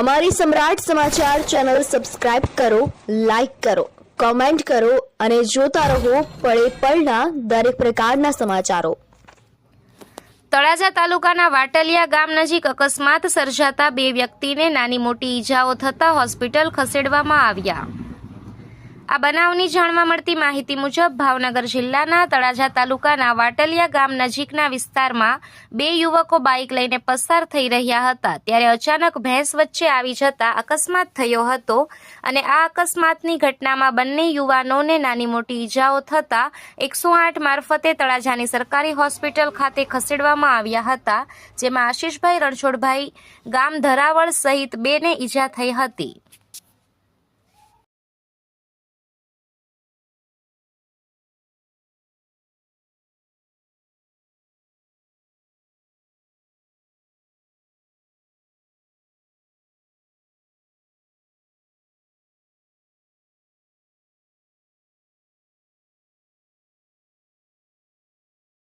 અમારી સમ્રાટ સમાચાર ચેનલ સબસ્ક્રાઇબ કરો, લાઈક કરો, કોમેન્ટ કરો અને જોતા રહો પળે પળના દરેક પ્રકારના સમાચારો। તળાજા તાલુકાના વાટલિયા ગામ નજીક અકસ્માત સર્જાતા 2 વ્યક્તિને નાની મોટી ઈજાઓ થતા હોસ્પિટલ ખસેડવામાં આવ્યા। આ બનાવની જાણવા મળતી માહિતી મુજબ ભાવનગર જિલ્લાના તળાજા તાલુકાના વાટલિયા ગામ નજીકના વિસ્તારમાં 2 યુવકો બાઇક લઈને પસાર થઈ રહ્યા હતા ત્યારે અચાનક ભેંસ વચ્ચે આવી જતા અકસ્માત થયો હતો અને આ અકસ્માતની ઘટનામાં બંને યુવાનોને નાની મોટી ઈજાઓ થતા 108 મારફતે તળાજાની સરકારી હોસ્પિટલ ખાતે ખસેડવામાં આવ્યા હતા, જેમાં આશીષભાઈ રણછોડભાઈ ગામ ધરાવળ સહિત 2ને ઈજા થઈ હતી।